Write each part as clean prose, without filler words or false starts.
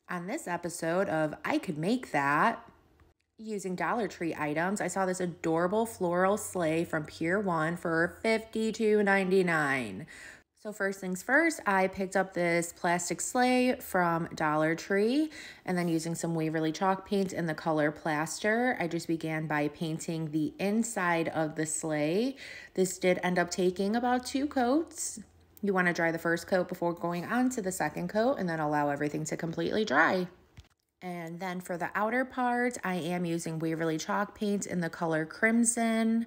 On this episode of I Could Make That, using Dollar Tree items, I saw this adorable floral sleigh from Pier 1 for $52.99. So first things first, I picked up this plastic sleigh from Dollar Tree, and then using some Waverly chalk paint in the color plaster, I just began by painting the inside of the sleigh. This did end up taking about 2 coats. You want to dry the first coat before going on to the second coat and then allow everything to completely dry. And then for the outer part, I am using Waverly chalk paint in the color crimson.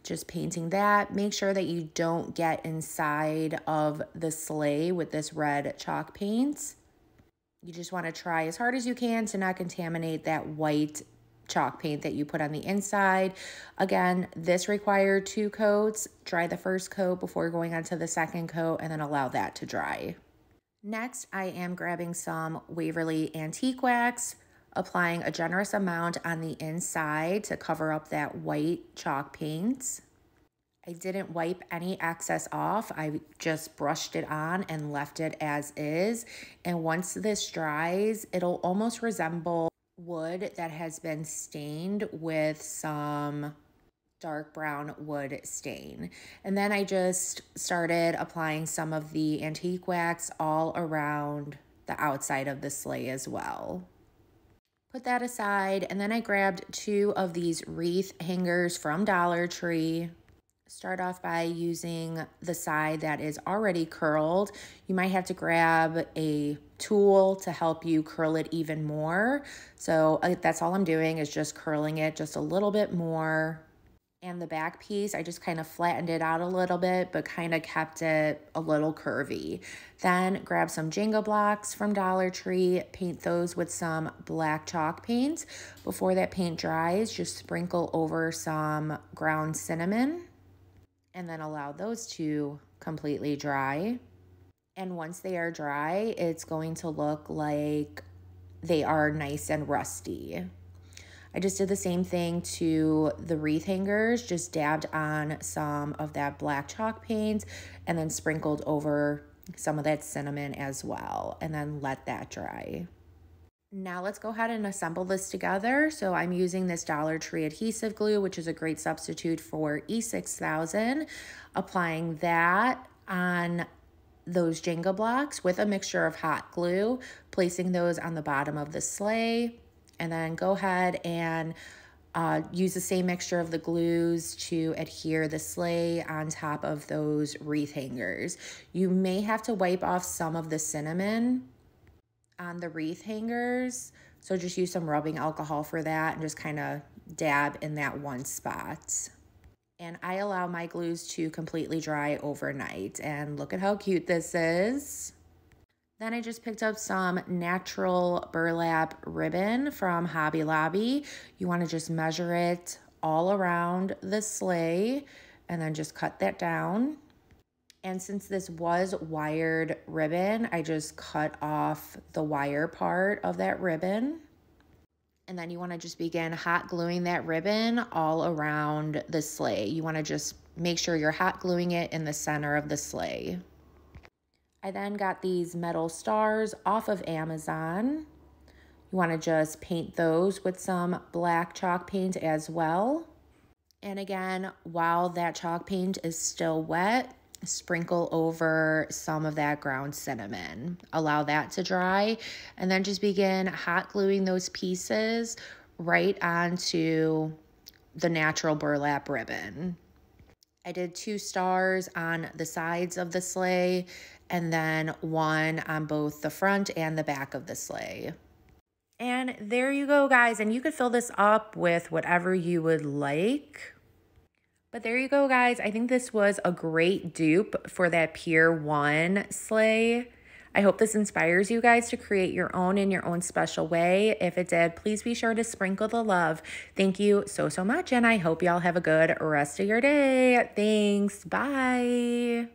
Just painting that. Make sure that you don't get inside of the sleigh with this red chalk paint. You just want to try as hard as you can to not contaminate that white chalk paint that you put on the inside. Again, this required 2 coats. Dry the first coat before going on to the second coat and then allow that to dry. Next, I am grabbing some Waverly Antique Wax, applying a generous amount on the inside to cover up that white chalk paint. I didn't wipe any excess off. I just brushed it on and left it as is. And once this dries, it'll almost resemble wood that has been stained with some dark brown wood stain. And then I just started applying some of the antique wax all around the outside of the sleigh as well. Put that aside, and then I grabbed 2 of these wreath hangers from Dollar Tree. Start off by using the side that is already curled. You might have to grab a tool to help you curl it even more. So that's all I'm doing, is just curling it just a little bit more. And the back piece, I just kind of flattened it out a little bit, but kind of kept it a little curvy. Then grab some Jenga blocks from Dollar Tree, paint those with some black chalk paint. Before that paint dries, just sprinkle over some ground cinnamon and then allow those to completely dry. And once they are dry, it's going to look like they are nice and rusty. I just did the same thing to the wreath hangers, just dabbed on some of that black chalk paint and then sprinkled over some of that cinnamon as well, and then let that dry. Now let's go ahead and assemble this together. So I'm using this Dollar Tree adhesive glue, which is a great substitute for E6000, applying that on those Jenga blocks with a mixture of hot glue, placing those on the bottom of the sleigh. And then go ahead and use the same mixture of the glues to adhere the sleigh on top of those wreath hangers. You may have to wipe off some of the cinnamon on the wreath hangers. So just use some rubbing alcohol for that and just kind of dab in that one spot. And I allow my glues to completely dry overnight. And look at how cute this is. Then I just picked up some natural burlap ribbon from Hobby Lobby. You want to just measure it all around the sleigh and then just cut that down. And since this was wired ribbon, I just cut off the wire part of that ribbon. And then you want to just begin hot gluing that ribbon all around the sleigh. You want to just make sure you're hot gluing it in the center of the sleigh. I then got these metal stars off of Amazon. You want to just paint those with some black chalk paint as well. And again, while that chalk paint is still wet, sprinkle over some of that ground cinnamon. Allow that to dry, and then just begin hot gluing those pieces right onto the natural burlap ribbon. I did 2 stars on the sides of the sleigh and then 1 on both the front and the back of the sleigh. And there you go, guys. And you could fill this up with whatever you would like. But there you go, guys. I think this was a great dupe for that Pier 1 sleigh. I hope this inspires you guys to create your own in your own special way. If it did, please be sure to sprinkle the love. Thank you so much, and I hope y'all have a good rest of your day. Thanks. Bye.